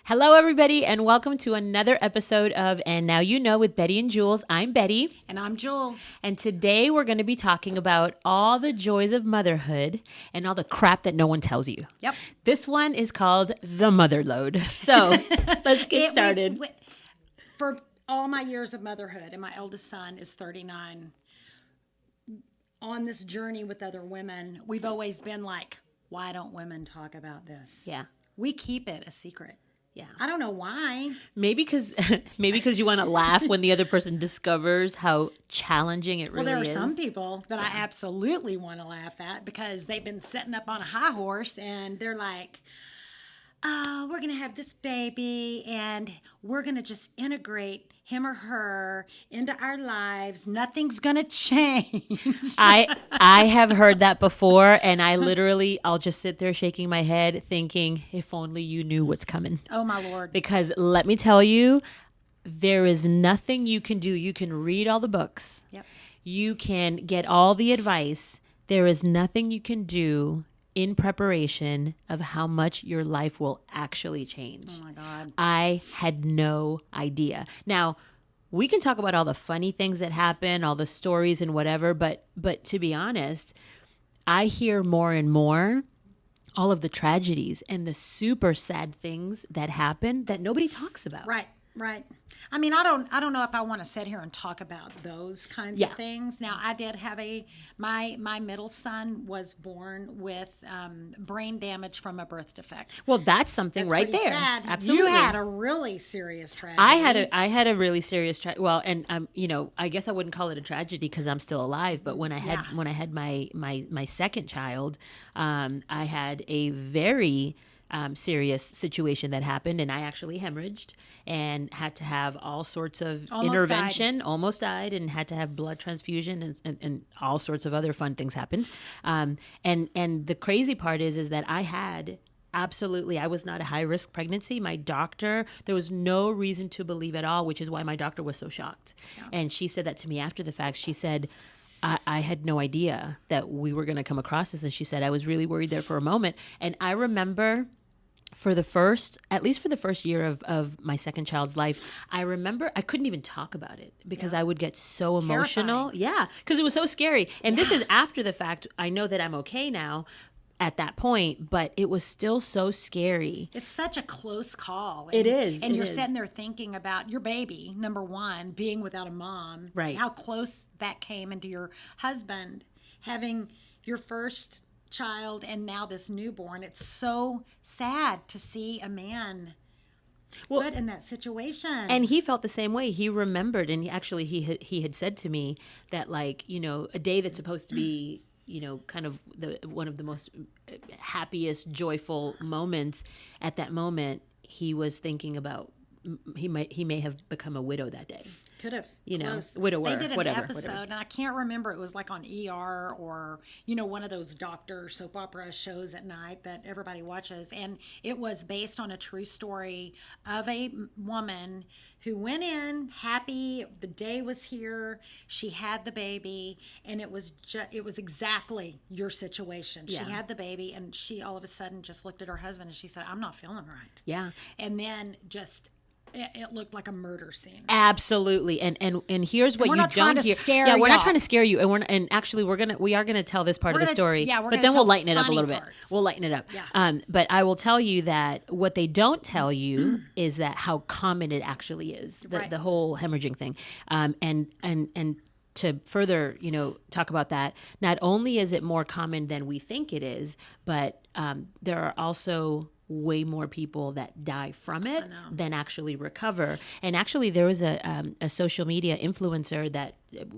Hello, everybody, and welcome to another episode of And Now You Know with Bette and Julz. I'm Bette. And I'm Julz. And today we're going to be talking about all the joys of motherhood and all the crap that no one tells you. Yep. This one is called the Motherload. So let's get started. For all my years of motherhood, and my eldest son is 39, on this journey with other women, we've always been like, why don't women talk about this? Yeah. We keep it a secret. Yeah. I don't know why. Maybe because you want to laugh when the other person discovers how challenging it really is. Well, there are some people that I absolutely want to laugh at because they've been sitting up on a high horse and they're like, oh, we're going to have this baby and we're going to just integrate him or her into our lives. Nothing's going to change. I have heard that before, and I'll just sit there shaking my head thinking, if only you knew what's coming. Oh, my Lord. Because let me tell you, there is nothing you can do. You can read all the books. Yep. You can get all the advice. There is nothing you can do in preparation of how much your life will actually change. Oh, my God. I had no idea. Now, we can talk about all the funny things that happen, all the stories and whatever, but to be honest, I hear more and more all of the tragedies and the super sad things that happen that nobody talks about. Right. I mean, I don't know if I want to sit here and talk about those kinds of things. Now, I did have my middle son was born with brain damage from a birth defect. Well, that's something right there. Sad. Absolutely. You had a really serious tragedy. I had a really serious I guess I wouldn't call it a tragedy because I'm still alive. But when I had my second child, I had a very serious situation that happened, and I actually hemorrhaged and had to have all sorts of intervention. Almost died, and had to have blood transfusion, and all sorts of other fun things happened. And the crazy part is that I was not a high risk pregnancy. My doctor, there was no reason to believe at all, which is why my doctor was so shocked. Yeah. And she said that to me after the fact. She said, I had no idea that we were going to come across this. And she said, I was really worried there for a moment. And I remember at least for the first year of my second child's life, I remember I couldn't even talk about it because I would get so emotional. Terrifying. Yeah, because it was so scary. And this is after the fact. I know that I'm okay now at that point, but it was still so scary. It's such a close call. It is. And you're sitting there thinking about your baby, number one, being without a mom. Right. How close that came into your husband, having your first child and now this newborn. It's so sad to see a man put in that situation. And he felt the same way. He remembered, and he had said to me that, like, a day that's supposed to be kind of one of the most happiest, joyful moments. At that moment, he was thinking about he may have become a widow that day. Could have, widower. They did an whatever, episode, whatever. And I can't remember. It was like on ER or one of those doctor soap opera shows at night that everybody watches, and it was based on a true story of a woman who went in happy. The day was here. She had the baby, and it was exactly your situation. Yeah. She had the baby, and she all of a sudden just looked at her husband and she said, "I'm not feeling right." Yeah, and then just. It looked like a murder scene. Absolutely, and here's what you don't hear. We're not trying to scare Yeah, we're not y'all. trying to scare you, and actually we are gonna tell this part of the story. Yeah, we're but gonna then we'll tell lighten it up a funny little bit. parts. We'll lighten it up. Yeah. But I will tell you that what they don't tell you is that how common it actually is. The whole hemorrhaging thing, and to further, talk about that, not only is it more common than we think it is, but there are also way more people that die from it than actually recover. And actually, there was a social media influencer that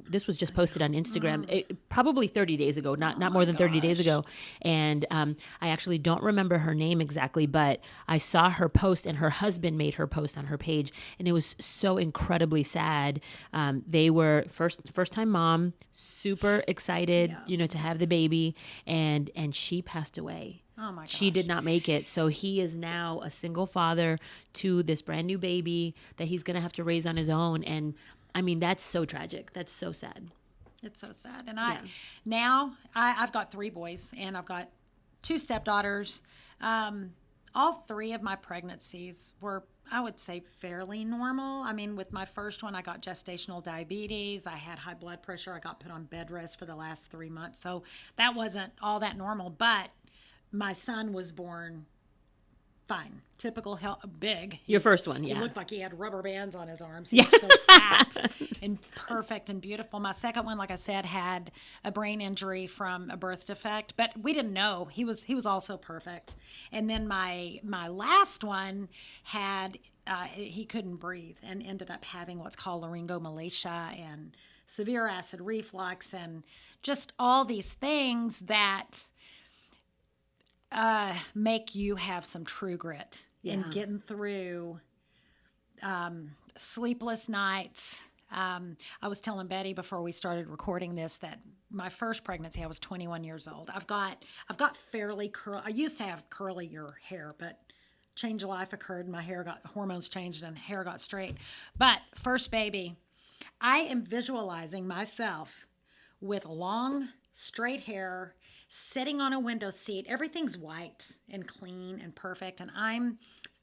this was just posted on Instagram, probably 30 days ago, not more than 30 days ago. And I actually don't remember her name exactly, but I saw her post, and her husband made her post on her page, and it was so incredibly sad. They were first-time mom, super excited, to have the baby, and she passed away. Oh my gosh. She did not make it. So he is now a single father to this brand new baby that he's going to have to raise on his own. And I mean, that's so tragic. That's so sad. It's so sad. And I've got 3 boys and I've got 2 stepdaughters. all three of my pregnancies were, I would say, fairly normal. I mean, with my first one, I got gestational diabetes. I had high blood pressure. I got put on bed rest for the last 3 months. So that wasn't all that normal. But my son was born fine. Typical big. Your first one, He yeah. looked like he had rubber bands on his arms. He was so fat and perfect and beautiful. My second one, like I said, had a brain injury from a birth defect, but we didn't know. He was also perfect. And then my last one had he couldn't breathe and ended up having what's called laryngomalacia and severe acid reflux and just all these things that make you have some true grit in getting through sleepless nights. I was telling Betty before we started recording this that my first pregnancy, I was 21 years old. I've got fairly curly. I used to have curlier hair, but change of life occurred. My hormones changed and hair got straight. But first baby, I am visualizing myself with long, straight hair, sitting on a window seat. Everything's white and clean and perfect. And I'm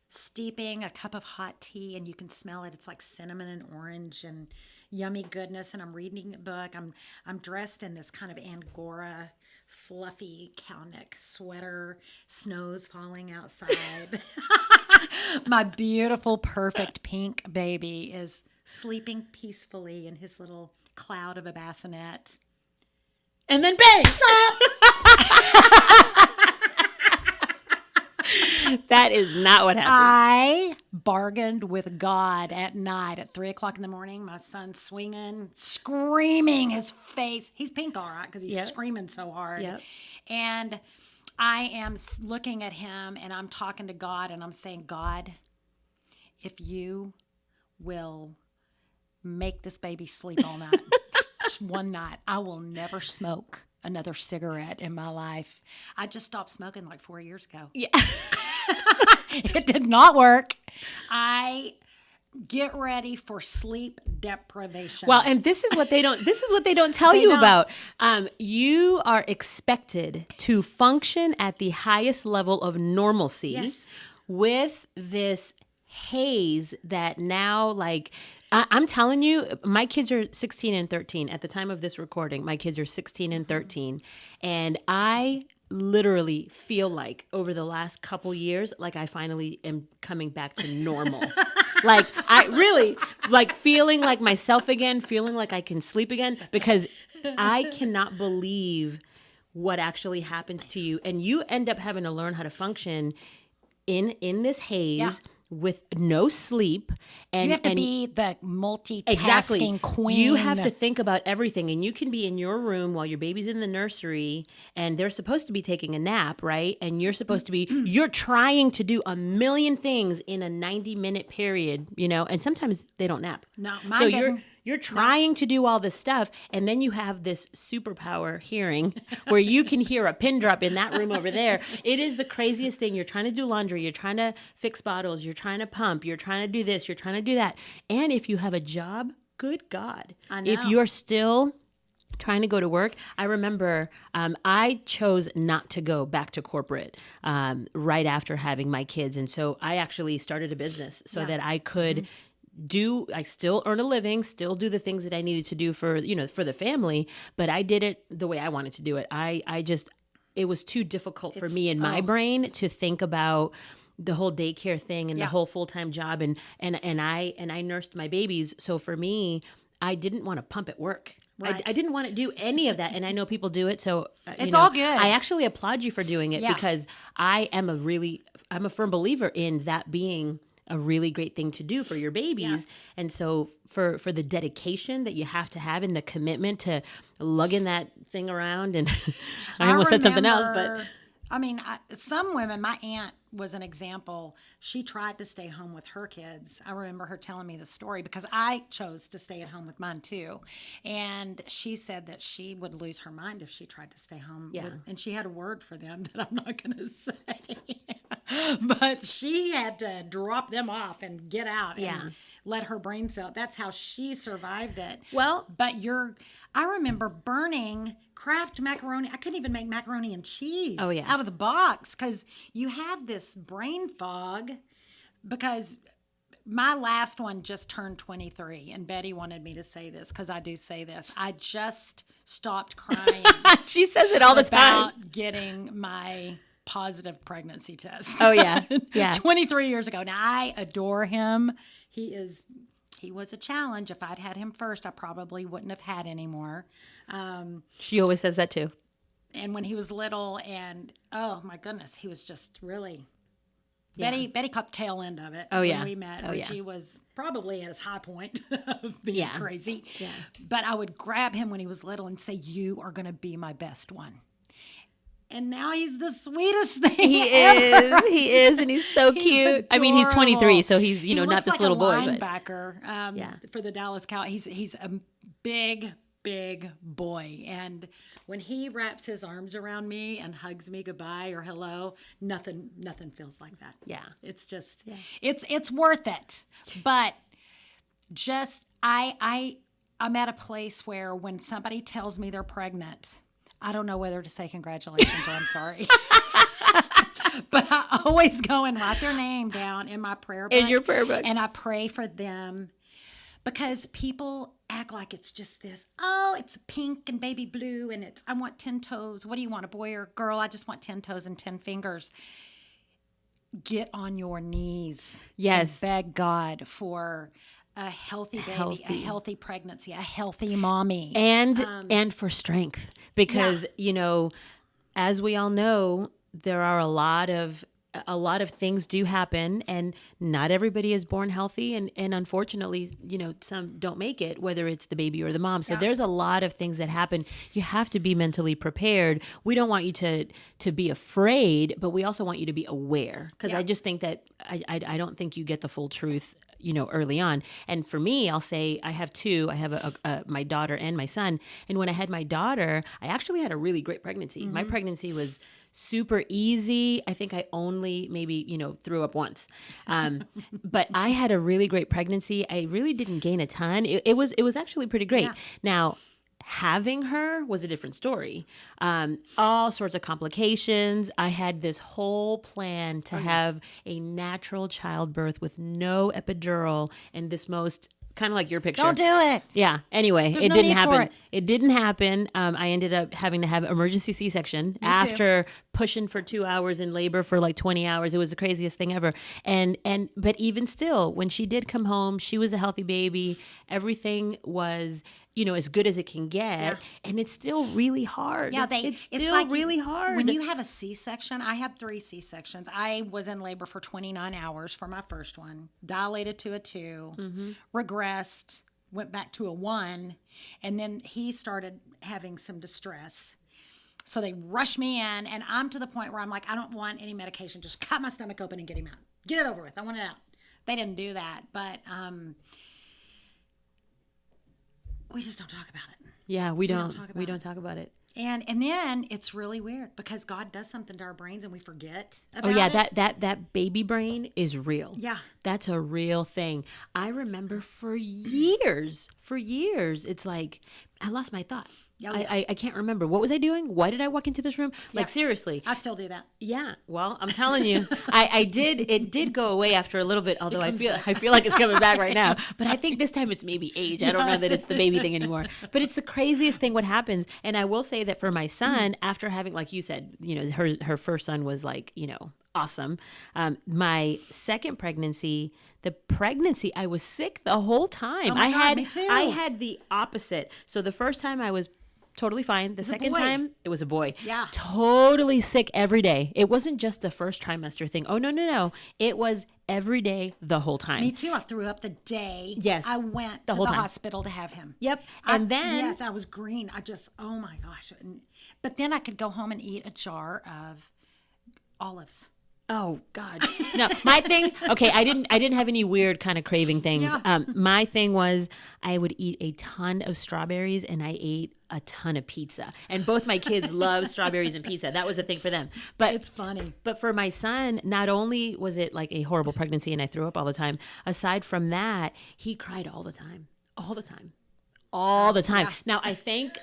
steeping a cup of hot tea and you can smell it. It's like cinnamon and orange and yummy goodness. And I'm reading a book. I'm dressed in this kind of Angora fluffy cow neck sweater. Snow's falling outside. My beautiful, perfect pink baby is sleeping peacefully in his little cloud of a bassinet. And then bang! Stop! That is not what happened. I bargained with God at night at 3:00 in the morning. My son's swinging, screaming his face. He's pink, all right, because he's screaming so hard. Yep. And I am looking at him and I'm talking to God and I'm saying, God, if you will make this baby sleep all night, just one night, I will never smoke another cigarette in my life. I just stopped smoking like 4 years ago. Yeah. It did not work. I get ready for sleep deprivation. Well, and this is what they don't tell you about. You are expected to function at the highest level of normalcy with this haze that now, like, I'm telling you, my kids are 16 and 13. At the time of this recording, my kids are 16 and 13. And I literally feel like over the last couple years, like I finally am coming back to normal. Like I really like feeling like myself again, feeling like I can sleep again, because I cannot believe what actually happens to you. And you end up having to learn how to function in this haze with no sleep. And you have to be the multitasking queen. You have to think about everything. And you can be in your room while your baby's in the nursery and they're supposed to be taking a nap, right? And you're supposed to be, you're trying to do a million things in a 90-minute period, you know, and sometimes they don't nap. No, so you're trying to do all this stuff, and then you have this superpower hearing where you can hear a pin drop in that room over there. It is the craziest thing. You're trying to do laundry. You're trying to fix bottles. You're trying to pump. You're trying to do this. You're trying to do that. And if you have a job, good God. I know. If you're still trying to go to work, I remember I chose not to go back to corporate right after having my kids. And so I actually started a business so that I could I still earn a living, still do the things that I needed to do for the family, but I did it the way I wanted to do it. It was too difficult for me in my brain to think about the whole daycare thing and the whole full-time job. And I nursed my babies. So for me, I didn't want to pump at work. Right. I didn't want to do any of that. And I know people do it. So it's all good. I actually applaud you for doing it because I'm a firm believer in that being a really great thing to do for your babies. Yeah. And so for the dedication that you have to have and the commitment to lugging that thing around, and I almost said something else, but I mean, some women, my aunt was an example. She tried to stay home with her kids. I remember her telling me the story because I chose to stay at home with mine too. And she said that she would lose her mind if she tried to stay home. Yeah. And she had a word for them that I'm not going to say. but she had to drop them off and get out Yeah. and let her brain cell. That's how she survived it. Well, But I remember burning Kraft macaroni. I couldn't even make macaroni and cheese out of the box because you have this brain fog because my last one just turned 23, and Betty wanted me to say this because I do say this. I just stopped crying. She says it all the time. About getting my positive pregnancy test. Oh, yeah. Yeah. 23 years ago. Now, I adore him. He was a challenge. If I'd had him first, I probably wouldn't have had any more. She always says that too. And when he was little, and oh my goodness, he was just really... Yeah. Betty caught the tail end of it when we met. Richie was probably at his high point of being crazy. Yeah. But I would grab him when he was little and say, "You are going to be my best one." And now he's the sweetest thing ever. He is, and he's so cute. I mean, he's 23, so he's, he not looks this like little a boy. Linebacker for the Dallas Cowboys. He's a big boy. And when he wraps his arms around me and hugs me goodbye or hello, nothing feels like that. Yeah. It's just, it's worth it. But just, I'm at a place where when somebody tells me they're pregnant, I don't know whether to say congratulations or I'm sorry. But I always go and write their name down in my prayer book. In your prayer book. And I pray for them. Because people act like it's just this, oh, it's pink and baby blue and I want 10 toes. What do you want, a boy or a girl? I just want 10 toes and 10 fingers. Get on your knees. Yes. And beg God for a healthy baby, a healthy pregnancy, a healthy mommy. And for strength. Because, as we all know, there are a lot of things do happen, and not everybody is born healthy, and unfortunately, some don't make it, whether it's the baby or the mom. So there's a lot of things that happen. You have to be mentally prepared. We don't want you to be afraid, but we also want you to be aware, because I just think that I don't think you get the full truth early on. And for me, I'll say I have two. I have my daughter and my son. And when I had my daughter, I actually had a really great pregnancy. Mm-hmm. My pregnancy was super easy. I think I only maybe, threw up once. But I had a really great pregnancy. I really didn't gain a ton. It was actually pretty great. Yeah. Now, having her was a different story. All sorts of complications. I had this whole plan to have a natural childbirth with no epidural and this most kind of like your picture. Don't do it. Yeah. Anyway, it didn't happen. It didn't happen. I ended up having to have emergency C-section after pushing for 2 hours in labor for like 20 hours. It was the craziest thing ever. But even still, when she did come home, she was a healthy baby. Everything was, as good as it can get. Yeah. And it's still really hard. Yeah, it's still like really hard. When you have a C-section, I had 3 C-sections. I was in labor for 29 hours for my first one, dilated to a 2, regressed, went back to a 1, and then he started having some distress. So they rushed me in, and I'm to the point where I'm like, I don't want any medication. Just cut my stomach open and get him out. Get it over with. I want it out. They didn't do that, but we just don't talk about it. Yeah, we don't talk about it. And then it's really weird because God does something to our brains and we forget about it. Oh yeah, it. that baby brain is real. Yeah. That's a real thing. I remember for years, it's like I lost my thought. Oh, yeah. I can't remember. What was I doing? Why did I walk into this room? Like, seriously. I still do that. Yeah. Well, I'm telling you, I did. It did go away after a little bit, although I feel like it's coming back right now. But I think this time it's maybe age. I don't know that it's the baby thing anymore. But it's the craziest thing what happens. And I will say that for my son, after having, like you said, her first son was like, awesome. My second pregnancy, I was sick the whole time. Oh my God, me too. I had the opposite. So the first time I was totally fine. The second time, it was a boy. Yeah. Totally sick every day. It wasn't just the first trimester thing. Oh, no. It was every day the whole time. Me too. I threw up the day. Yes. I went to the hospital to have him. Yep. And then. Yes, I was green. Oh my gosh. But then I could go home and eat a jar of olives. Oh God. No, my thing, okay, I didn't have any weird kind of craving things. Yeah. My thing was I would eat a ton of strawberries and I ate a ton of pizza. And both my kids love strawberries and pizza. That was a thing for them. But It's funny. But for my son, not only was it like a horrible pregnancy and I threw up all the time, aside from that, he cried all the time. All the time. All the time. Yeah. Now I thank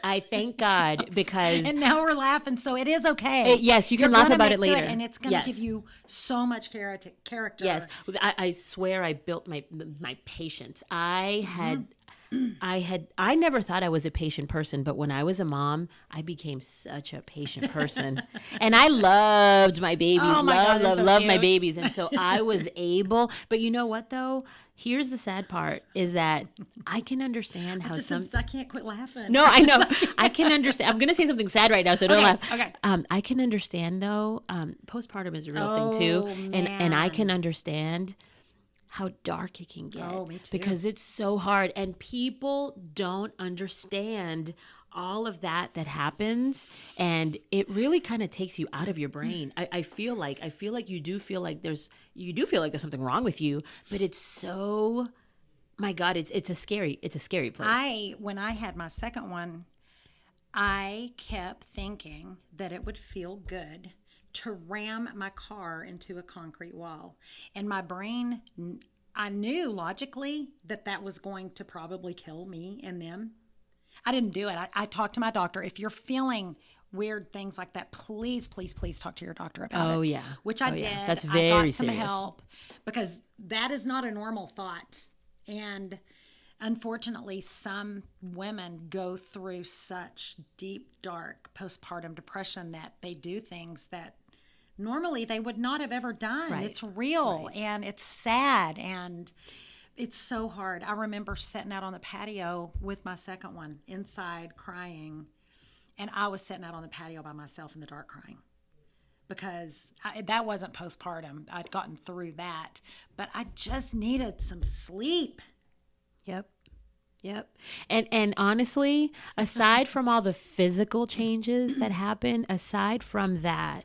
God because And now we're laughing, so it is okay. yes, you can You're laugh gonna about make it later. good, and it's going to Yes. give you so much character. Yes, I swear I built my patience. I never thought I was a patient person, but when I was a mom, I became such a patient person. And I loved my babies, Oh my God, they're so loved my cute. babies. And so I was able, but you know what though? Here's the sad part is that I can understand how I can't quit laughing. No, I know. I can understand. I'm going to say something sad right now, so don't Okay, laugh. okay. I can understand though. Postpartum is a real thing too, Oh, and I man. can understand how dark it can get. Oh, me too. Because it's so hard, and people don't understand all of that happens, and it really kind of takes you out of your brain. I feel like you do feel like there's something wrong with you, but it's so. My God, it's a scary place. When I had my second one, I kept thinking that it would feel good to ram my car into a concrete wall. And my brain, I knew logically that was going to probably kill me and them. I didn't do it. I talked to my doctor. If you're feeling weird things like that, please, please, please talk to your doctor about it. Oh, yeah. Which I Oh, did. yeah. That's I very got some serious. help because that is not a normal thought. And unfortunately, some women go through such deep, dark postpartum depression that they do things that normally they would not have ever done. Right. It's real and it's sad and it's so hard. I remember sitting out on the patio with my second one inside crying, and I was sitting out on the patio by myself in the dark crying because that wasn't postpartum. I'd gotten through that, but I just needed some sleep. Yep. And honestly, aside from all the physical changes that happen, aside from that,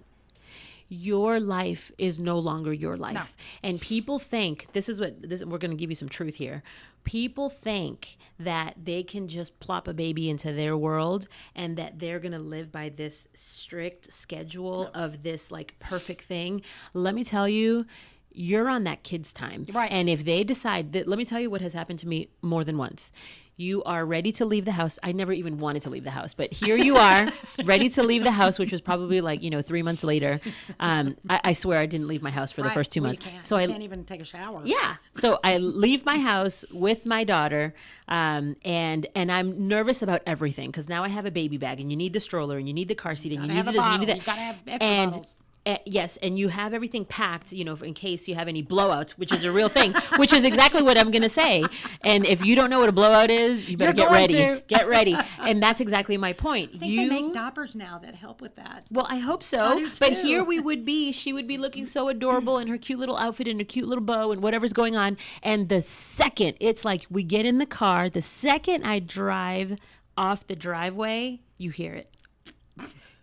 your life is no longer your life. No. And people think we're going to give you some truth here. People think that they can just plop a baby into their world and that they're going to live by this strict schedule of this like perfect thing. Let me tell you, you're on that kid's time. Right. And if they decide that, let me tell you what has happened to me more than once. You are ready to leave the house. I never even wanted to leave the house, but here you are, ready to leave the house, which was probably like, 3 months later. I swear I didn't leave my house for the first 2 months. So you can't even take a shower. Yeah. So I leave my house with my daughter, and I'm nervous about everything because now I have a baby bag, and you need the stroller, and you need the car seat, and you need this, and you need that. You've got to have extra and bottles. Yes, and you have everything packed, in case you have any blowouts, which is a real thing, which is exactly what I'm going to say. And if you don't know what a blowout is, you better get ready. Get ready. And that's exactly my point. I think they make diapers now that help with that. Well, I hope I so. do But too. here she would be looking so adorable in her cute little outfit and her cute little bow and whatever's going on. And the second, it's like we get in the car, the second I drive off the driveway, you hear it.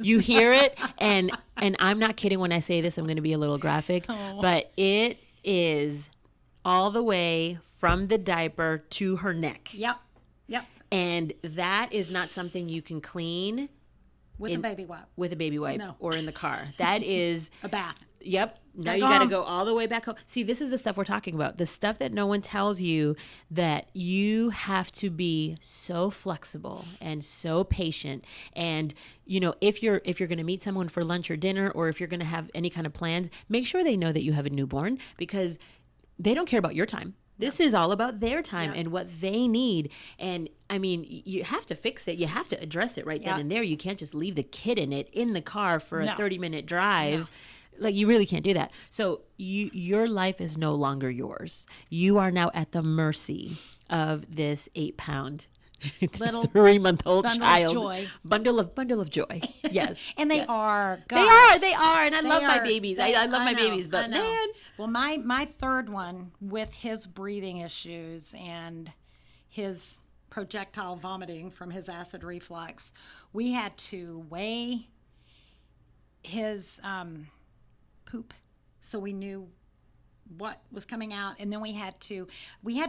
You hear it, and I'm not kidding when I say this. I'm going to be a little graphic, but it is all the way from the diaper to her neck. Yep. And that is not something you can clean With a baby wipe. with a baby wipe No. or in the car. That is, A bath. yep. Now Gotta you go got to home. go all the way back home. See, this is the stuff we're talking about. The stuff that no one tells you, that you have to be so flexible and so patient. And, if you're going to meet someone for lunch or dinner, or if you're going to have any kind of plans, make sure they know that you have a newborn, because they don't care about your time. This is all about their time and what they need. And I mean, you have to fix it. You have to address it right then and there. You can't just leave the kid in the car for a 30-minute drive. No. Like, you really can't do that. So your life is no longer yours. You are now at the mercy of this 8-pound Little 3-month-old bundle of child. joy. Bundle of joy. Yes. And they are. They Gosh. are. They are. And I love my are. babies. I love my know, babies. I But know. man. Well, my third one, with his breathing issues and his projectile vomiting from his acid reflux, we had to weigh his poop so we knew what was coming out. And then we had to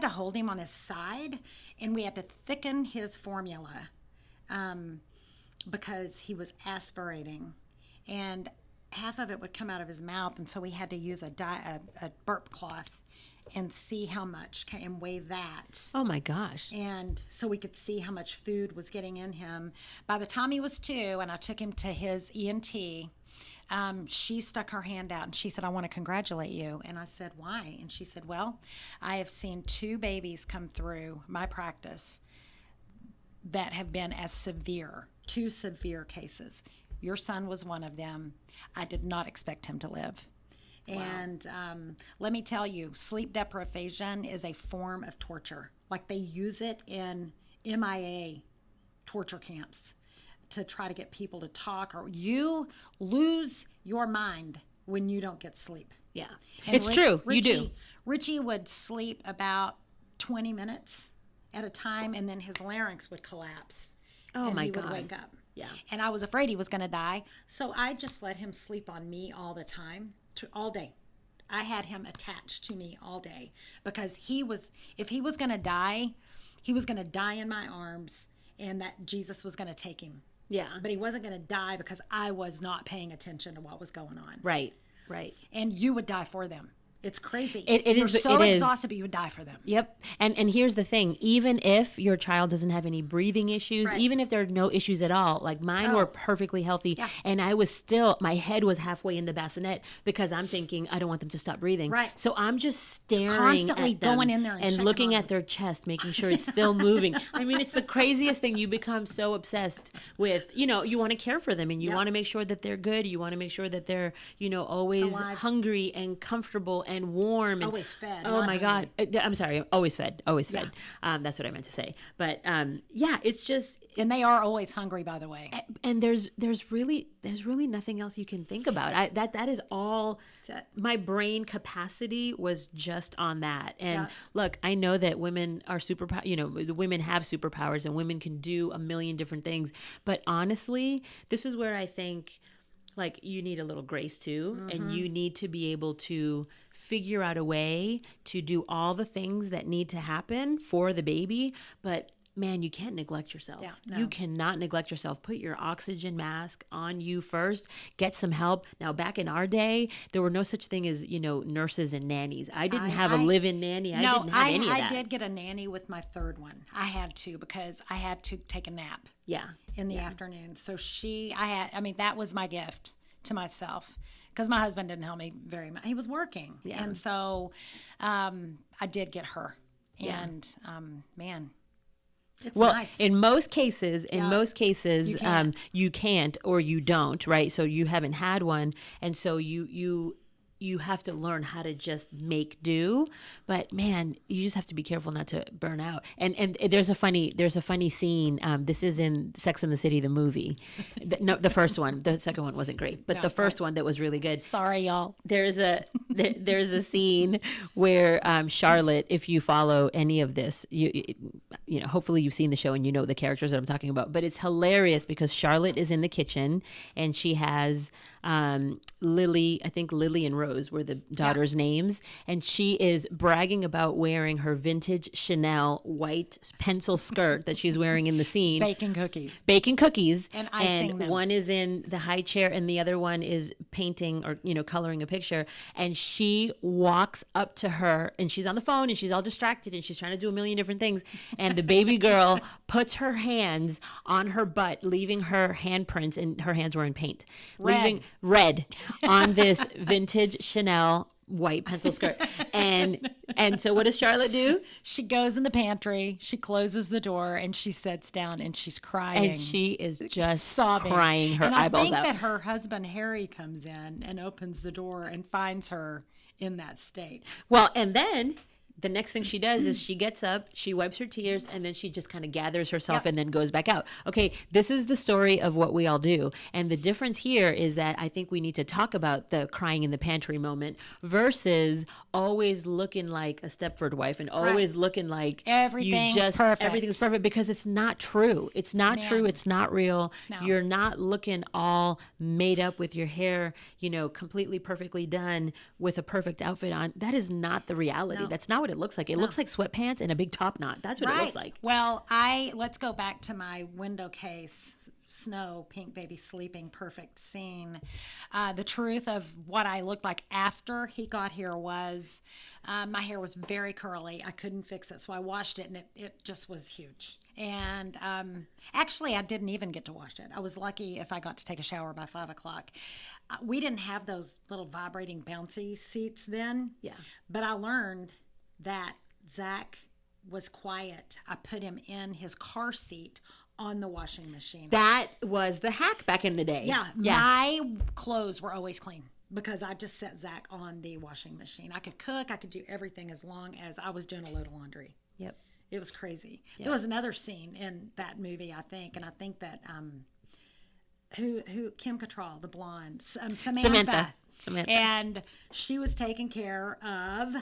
hold him on his side, and we had to thicken his formula, because he was aspirating, and half of it would come out of his mouth, and so we had to use a burp cloth and see how much and weigh that. Oh my gosh. And so we could see how much food was getting in him. By the time he was 2 and I took him to his ENT, she stuck her hand out and she said, "I want to congratulate you." And I said, "Why?" And she said, "Well, I have seen 2 babies come through my practice that have been as severe, 2 severe cases. Your son was one of them. I did not expect him to live." Wow. And let me tell you, sleep deprivation is a form of torture. Like, they use it in MIA torture camps to try to get people to talk, or you lose your mind when you don't get sleep. Yeah, and it's true. You do. Richie would sleep about 20 minutes at a time, and then his larynx would collapse. Oh, and my he God. would wake up. Yeah. And I was afraid he was going to die, so I just let him sleep on me all the time, all day. I had him attached to me all day, because if he was going to die, he was going to die in my arms, and that Jesus was going to take him. Yeah. But he wasn't going to die because I was not paying attention to what was going on. Right. And you would die for them. It's crazy. You're so exhausted, but you would die for them. Yep. And here's the thing. Even if your child doesn't have any breathing issues, right. even if there are no issues at all, like mine were perfectly healthy. Yeah. And I was still, my head was halfway in the bassinet because I'm thinking, I don't want them to stop breathing. Right. So I'm just staring constantly at them going in there and looking at their chest, making sure it's still moving. I mean, it's the craziest thing. You become so obsessed with, you want to care for them, and you want to make sure that they're good. You want to make sure that they're, always alive, hungry and comfortable and warm. And always fed. Oh my God. I'm sorry. Always fed. That's what I meant to say. But it's just. And they are always hungry, by the way. And there's really nothing else you can think about. That is all. My brain capacity was just on that. And look, I know that women are women have superpowers, and women can do a million different things. But honestly, this is where I think, like, you need a little grace too, and you need to be able to figure out a way to do all the things that need to happen for the baby. But man, you can't neglect yourself. Yeah, no. You cannot neglect yourself. Put your oxygen mask on you first. Get some help. Now, back in our day, there were no such thing as, nurses and nannies. I didn't have a live-in nanny. I didn't have any of that. I did get a nanny with my 3rd one. I had to, because I had to take a nap. Yeah. In the afternoon. So that was my gift to myself, because my husband didn't help me very much. He was working. Yeah. And so I did get her. And man, it's nice. In most cases, you can't, or you don't, right? So you haven't had one, and so you have to learn how to just make do. But man, you just have to be careful not to burn out. And there's a funny scene. This is in Sex and the City, the movie. The first one. The second one wasn't great, but the first one that was really good. Sorry, y'all. There's a scene where Charlotte, if you follow any of this, hopefully you've seen the show and you know the characters that I'm talking about. But it's hilarious because Charlotte is in the kitchen and she has Lily, I think Lily and Rose were the daughters' names, and she is bragging about wearing her vintage Chanel white pencil skirt that she's wearing in the scene. Baking cookies. And icing them. One is in the high chair and the other one is painting or, coloring a picture. And she walks up to her and she's on the phone and she's all distracted and she's trying to do a million different things. And the baby girl puts her hands on her butt, leaving her handprints, and her hands were in paint. Leaving red on this vintage Chanel white pencil skirt. And so what does Charlotte do? She goes in the pantry, she closes the door, and she sits down and she's crying. And she is just sobbing, crying her eyeballs out. And I think that her husband Harry comes in and opens the door and finds her in that state. Well, and then the next thing she does is she gets up, she wipes her tears, and then she just kind of gathers herself and then goes back out. Okay, this is the story of what we all do. And the difference here is that I think we need to talk about the crying in the pantry moment versus always looking like a Stepford wife and always looking like everything's perfect, because it's not true. It's not true. It's not real. No. You're not looking all made up with your hair, completely perfectly done with a perfect outfit on. That is not the reality. No. That's not what it looks like. It looks like sweatpants and a big top knot. That's what it looks like. Well, let's go back to my window case, snow, pink baby sleeping, perfect scene. The truth of what I looked like after he got here was my hair was very curly. I couldn't fix it, so I washed it, and it just was huge. And actually, I didn't even get to wash it. I was lucky if I got to take a shower by 5 o'clock. We didn't have those little vibrating bouncy seats then. Yeah. But I learned that Zach was quiet. I put him in his car seat on the washing machine. That was the hack back in the day. Yeah. My clothes were always clean because I just set Zach on the washing machine. I could cook. I could do everything as long as I was doing a load of laundry. Yep. It was crazy. Yep. There was another scene in that movie, I think, and I think that who Kim Cattrall, the blonde, Samantha. And she was taking care of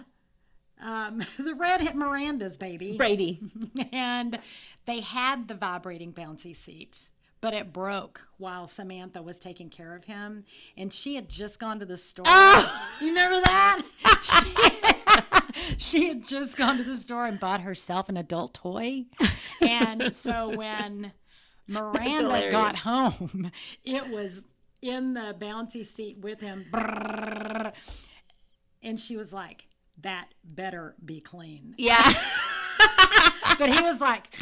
the redhead Miranda's baby, Brady. And they had the vibrating bouncy seat, but it broke while Samantha was taking care of him, and she had just gone to the store. Oh! You remember that? She had just gone to the store and bought herself an adult toy. And so when Miranda got home, it was in the bouncy seat with him. And she was like, that better be clean. Yeah. But he was like,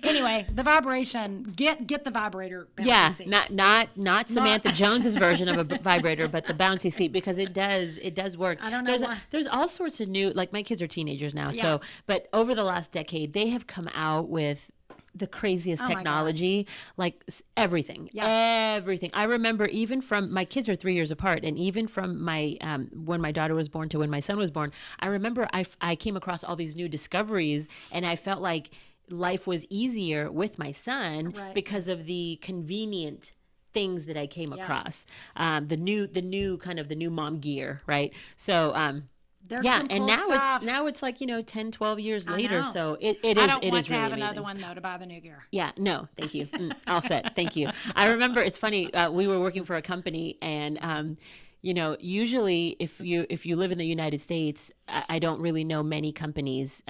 anyway, the vibration, get the vibrator bouncy seat. Not Samantha Jones's version of a vibrator, but the bouncy seat, because it does work. I don't know why. There's all sorts of new, like my kids are teenagers now, but over the last decade, they have come out with the craziest technology, like everything. I remember even from, my kids are 3 years apart, and even from my when my daughter was born to when my son was born, I remember I came across all these new discoveries, and I felt like life was easier with my son because of the convenient things that I came across. The new mom gear, right? So and now it's like 10, 12 years later. So it is. I don't want really to have amazing. another one though to buy the new gear. Yeah, no, thank you. All set, thank you. I remember, it's funny. We were working for a company, and usually if you live in the United States, I don't really know many companies,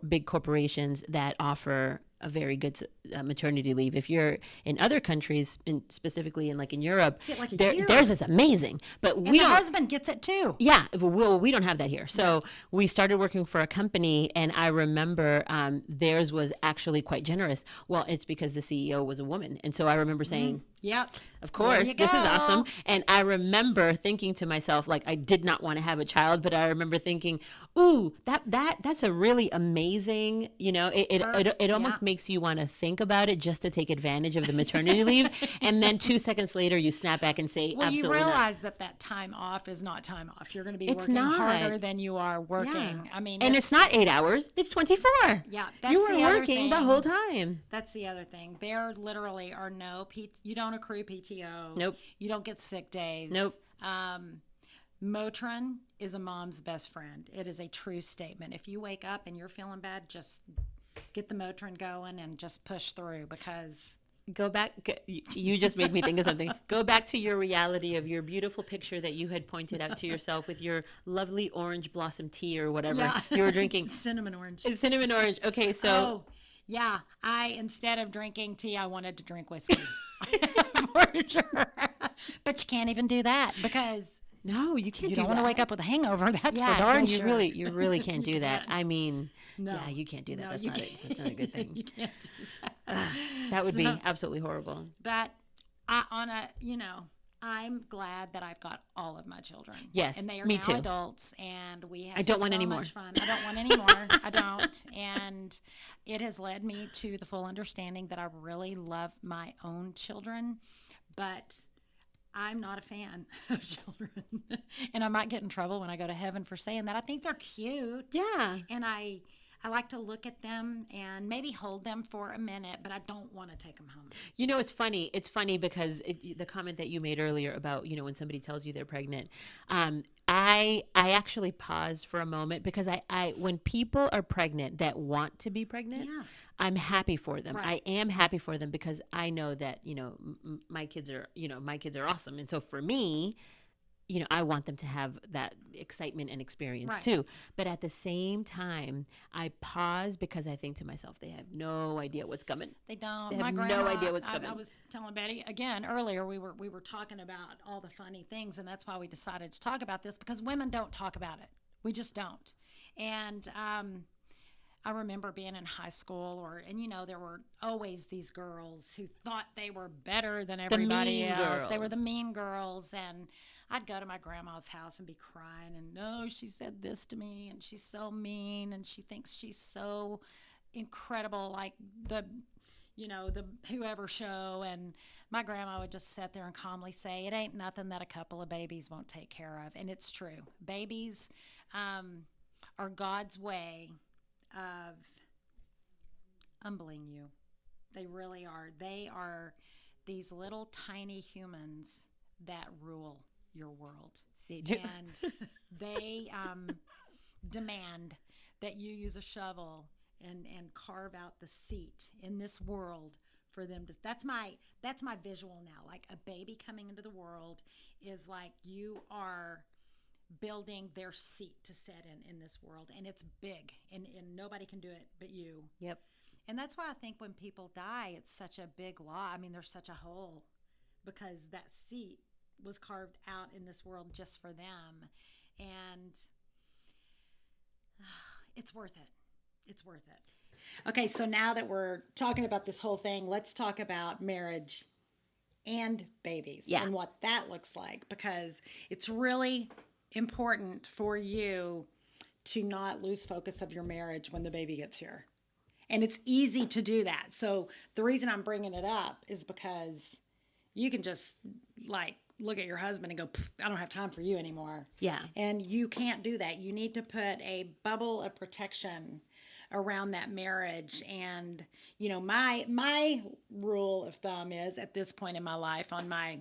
big corporations that offer a very good maternity leave. If you're in other countries, specifically in Europe, theirs is amazing. But the husband gets it too. Yeah, we don't have that here. So we started working for a company, and I remember theirs was actually quite generous. Well, it's because the CEO was a woman, and so I remember saying, "Yep, of course, this is awesome." And I remember thinking to myself, like, I did not want to have a child, but I remember thinking, "Ooh, that's a really amazing." It almost makes you want to think about it just to take advantage of the maternity leave, and then 2 seconds later you snap back and say, well, absolutely you realize not. that time off is not time off. You're going to be working harder than you are working. Yeah. I mean, and it's not 8 hours, it's 24. Yeah, you were working the whole time. That's the other thing. There literally are you don't accrue PTO. Nope. You don't get sick days. Nope. Motrin is a mom's best friend. It is a true statement. If you wake up and you're feeling bad, just get the Motrin going and just push through, because go back. You just made me think of something. Go back to your reality of your beautiful picture that you had pointed out to yourself with your lovely orange blossom tea or whatever you were drinking. Cinnamon orange. It's cinnamon orange. Okay, so. Oh, yeah. Instead of drinking tea, I wanted to drink whiskey. For sure. But you can't even do that because. No, you can't. You don't want to wake up with a hangover. That's for darn sure. You really can't do that. I mean, you can't do that. No, that's not a good thing. You can't do that. That would be absolutely horrible. But I'm glad that I've got all of my children. Yes, and they are me now too. Adults, and we have I don't want any more. Much fun. I don't want any more. I don't, and it has led me to the full understanding that I really love my own children, but I'm not a fan of children. And I might get in trouble when I go to heaven for saying that. I think they're cute. Yeah. And I like to look at them and maybe hold them for a minute, but I don't want to take them home. You know, it's funny. It's funny because the comment that you made earlier about, you know, when somebody tells you they're pregnant, I actually pause for a moment because I when people are pregnant that want to be pregnant, Yeah. I'm happy for them. Right. I am happy for them because I know that, you know, my kids are, you know, my kids are awesome. And so for me, you know, I want them to have that excitement and experience Right. too. But at the same time, I pause because I think to myself, they have no idea what's coming. They don't. They My have grandma, no idea what's coming. I was telling Betty again earlier. We were talking about all the funny things, and that's why we decided to talk about this because women don't talk about it. We just don't. And I remember being in high school, and you know, there were always these girls who thought they were better than everybody mean else. They were girls. the mean girls, and I'd go to my grandma's house and be crying, and no, she said this to me, and she's so mean, and she thinks she's so incredible, like the, you know, the whoever show. And my grandma would just sit there and calmly say, "It ain't nothing that a couple of babies won't take care of," and it's true. Babies are God's way of humbling you. They really are. They are these little tiny humans that rule your world. They do. And they demand that you use a shovel and carve out the seat in this world for them to. That's my visual now. Like a baby coming into the world is like you are building their seat to sit in this world, and it's big, and nobody can do it but you. Yep. And that's why I think when people die, it's such a big loss. I mean, there's such a hole because that seat was carved out in this world just for them, and it's worth it. It's worth it. Okay, so now that we're talking about this whole thing, let's talk about marriage and babies and what that looks like, because it's really important for you to not lose focus of your marriage when the baby gets here. And it's easy to do that. So the reason I'm bringing it up is because you can just like look at your husband and go, I don't have time for you anymore. Yeah. And you can't do that. You need to put a bubble of protection around that marriage. And, you know, my rule of thumb is at this point in my life on my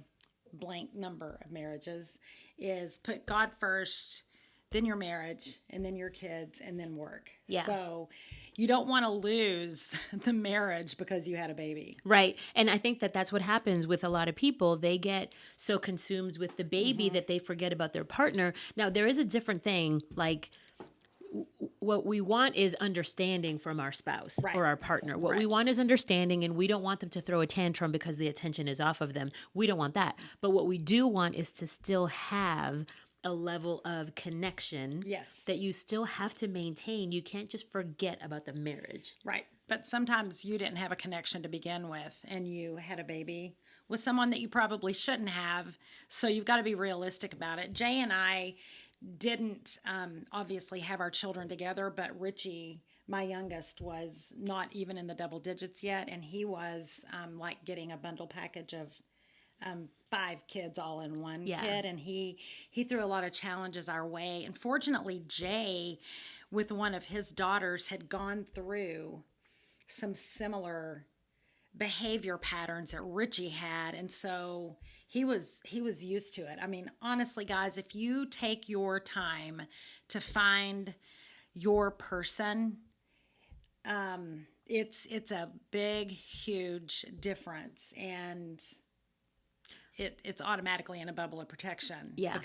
blank number of marriages is put God first, then your marriage, and then your kids, and then work. Yeah. So you don't want to lose the marriage because you had a baby. Right. And I think that that's what happens with a lot of people. They get so consumed with the baby that they forget about their partner. Now, there is a different thing. Like, what we want is understanding from our spouse or our partner. What we want is understanding, and we don't want them to throw a tantrum because the attention is off of them. We don't want that. But what we do want is to still have a level of connection that you still have to maintain. You can't just forget about the marriage. Right. But sometimes you didn't have a connection to begin with, and you had a baby with someone that you probably shouldn't have. So you've got to be realistic about it. Jay and I didn't obviously have our children together, but Richie, my youngest, was not even in the double digits yet, and he was like getting a bundle package of 5 kids all in one kid, and he threw a lot of challenges our way. And fortunately, Jay, with one of his daughters, had gone through some similar behavior patterns that Richie had, and so he was used to it. I mean, honestly, guys, if you take your time to find your person, it's a big, huge difference, and it's automatically in a bubble of protection. Yeah.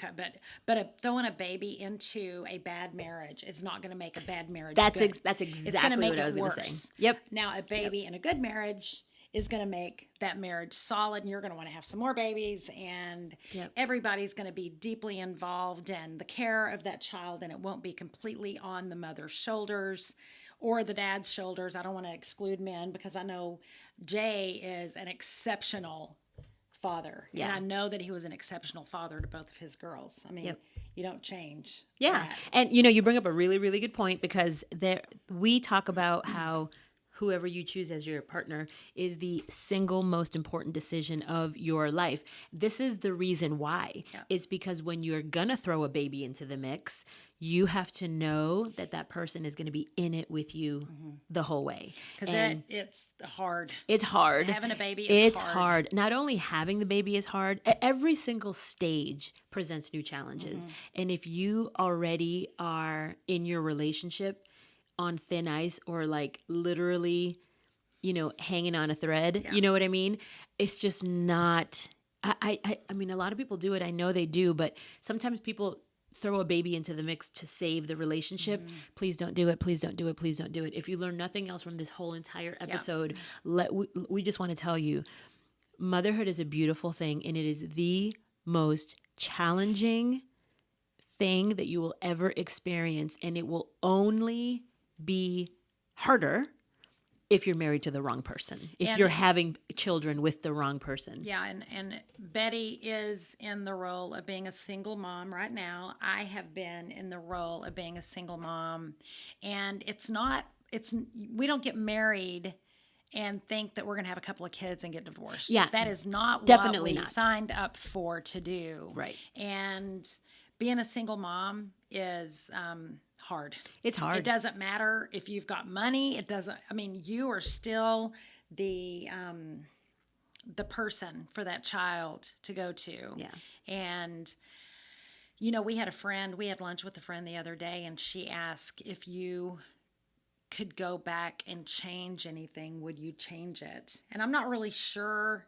But throwing a baby into a bad marriage is not going to make a bad marriage That's good. that's exactly It's going to make what I was it going to worse. say. Yep. Now, a baby in a good marriage is going to make that marriage solid, and you're going to want to have some more babies, and everybody's going to be deeply involved in the care of that child, and it won't be completely on the mother's shoulders or the dad's shoulders. I don't want to exclude men because I know Jay is an exceptional father. Yeah. And I know that he was an exceptional father to both of his girls. I mean, you don't change. Yeah. that. And, you know, you bring up a really, really good point because we talk about how whoever you choose as your partner is the single most important decision of your life. This is the reason why. Yeah. It's because when you're going to throw a baby into the mix, you have to know that that person is going to be in it with you the whole way. Because it's hard. It's hard. Having a baby is hard. Not only having the baby is hard, every single stage presents new challenges. And if you already are in your relationship on thin ice or like literally, hanging on a thread, you know what I mean? It's just not, I mean, a lot of people do it. I know they do, but sometimes people throw a baby into the mix to save the relationship. Please don't do it. Please don't do it. Please don't do it. If you learn nothing else from this whole entire episode, we just want to tell you, motherhood is a beautiful thing, and it is the most challenging thing that you will ever experience, and it will only be harder if you're married to the wrong person, if you're having children with the wrong person. Yeah, and Bette is in the role of being a single mom right now. I have been in the role of being a single mom. And we don't get married and think that we're going to have a couple of kids and get divorced. Yeah. That is not Definitely what we not. signed up for to do. Right. And being a single mom is hard. It's hard. It doesn't matter if you've got money. You are still the person for that child to go to. Yeah. And, we had lunch with a friend the other day, and she asked if you could go back and change anything, would you change it? And I'm not really sure.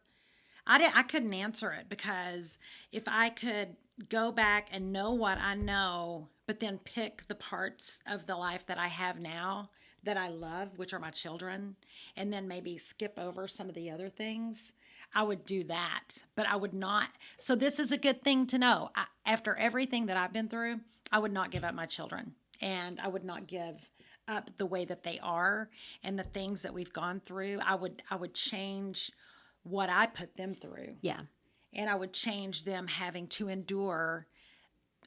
I couldn't answer it, because if I could go back and know what I know, but then pick the parts of the life that I have now that I love, which are my children, and then maybe skip over some of the other things, I would do that. But I would not. So this is a good thing to know. After everything that I've been through, I would not give up my children, and I would not give up the way that they are and the things that we've gone through. I would change what I put them through. Yeah. And I would change them having to endure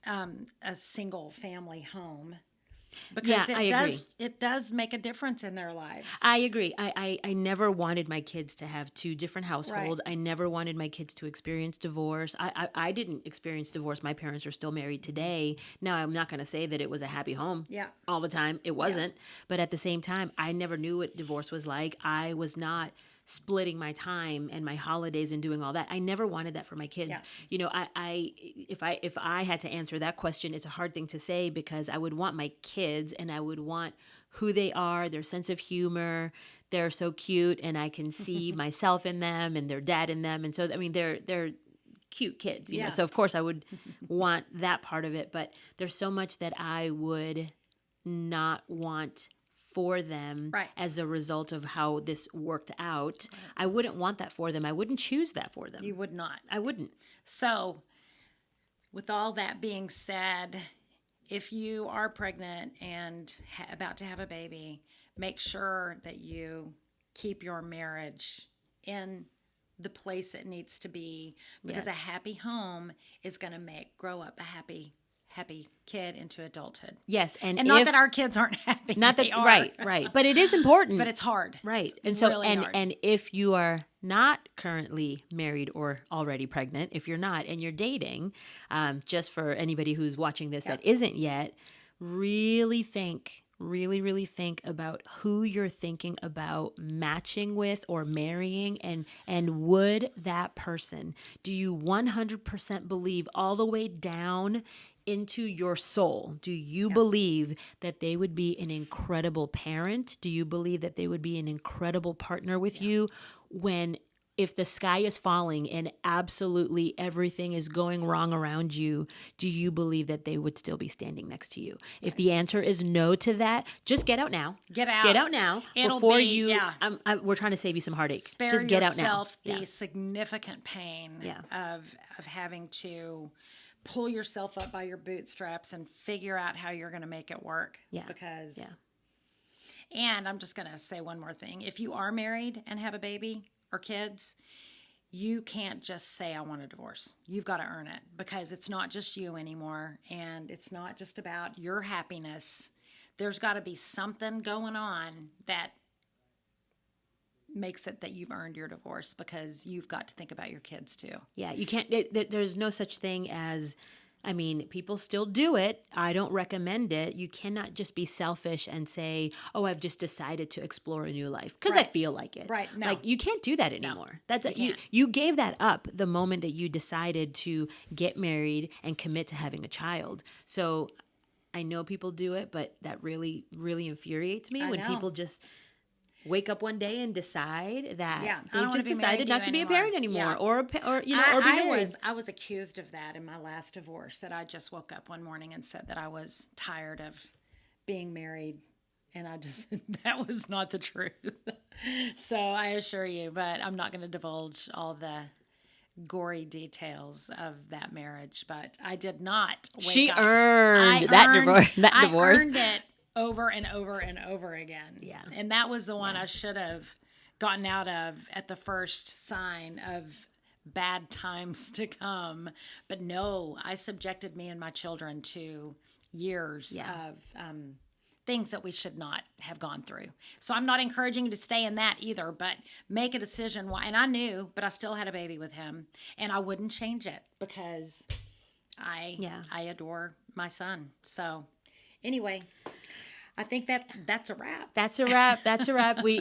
a single family home, because it does make a difference in their lives. I agree. I never wanted my kids to have two different households. Right. I never wanted my kids to experience divorce. I didn't experience divorce. My parents are still married today. Now, I'm not going to say that it was a happy home all the time. It wasn't. But at the same time, I never knew what divorce was like. I was not splitting my time and my holidays and doing all that. I never wanted that for my kids. Yeah. If I had to answer that question, it's a hard thing to say, because I would want my kids, and I would want who they are, their sense of humor. They're so cute, and I can see myself in them and their dad in them. And so, they're cute kids, you know. So of course I would want that part of it, but there's so much that I would not want for them as a result of how this worked out. I wouldn't want that for them. I wouldn't choose that for them. You would not. I wouldn't. So, with all that being said, if you are pregnant and about to have a baby, make sure that you keep your marriage in the place it needs to be, because a happy home is going to grow up a happy kid into adulthood. Yes, and not that our kids aren't happy. Not that they are. right. But it is important. But it's hard. Right. And It's so really hard. and if you are not currently married or already pregnant, if you're not and you're dating, just for anybody who's watching this that isn't yet, really think about who you're thinking about matching with or marrying, and would that person, do you 100% believe all the way down into your soul, do you believe that they would be an incredible parent? Do you believe that they would be an incredible partner with you if the sky is falling and absolutely everything is going wrong around you? Do you believe that they would still be standing next to you? Right. If the answer is no to that, just get out now. Get out. Get out now. We're trying to save you some heartache. Spare just get out now. yourself the significant pain of having to pull yourself up by your bootstraps and figure out how you're going to make it work. Yeah. Because, and I'm just going to say one more thing. If you are married and have a baby or kids, you can't just say, I want a divorce. You've got to earn it, because it's not just you anymore. And it's not just about your happiness. There's got to be something going on that makes it that you've earned your divorce, because you've got to think about your kids too. Yeah, you can't, there's no such thing as, I mean, people still do it. I don't recommend it. You cannot just be selfish and say, "Oh, I've just decided to explore a new life because I feel like it." Right. No. Like, you can't do that anymore. No, You gave that up the moment that you decided to get married and commit to having a child. So I know people do it, but that really, really infuriates me when people just wake up one day and decide that they just decided not to be a parent anymore, or be married. I was accused of that in my last divorce, that I just woke up one morning and said that I was tired of being married, and that was not the truth. So I assure you, but I'm not going to divulge all the gory details of that marriage, but I did not wake she up. Earned that divorce. I earned it over and over and over again. Yeah. And that was the one I should have gotten out of at the first sign of bad times to come. But no, I subjected me and my children to years of things that we should not have gone through. So I'm not encouraging you to stay in that either, but make a decision. And I knew, but I still had a baby with him, and I wouldn't change it because I adore my son. So anyway, I think that's a wrap. That's a wrap. That's a wrap. We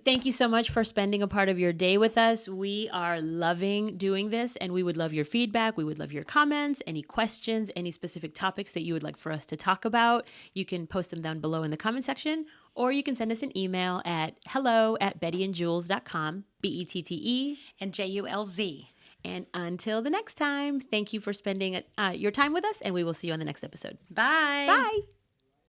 thank you so much for spending a part of your day with us. We are loving doing this, and we would love your feedback. We would love your comments, any questions, any specific topics that you would like for us to talk about. You can post them down below in the comment section, or you can send us an email at hello@bettyandjulz.com, BETTE and JULZ. And until the next time, thank you for spending your time with us, and we will see you on the next episode. Bye. Bye.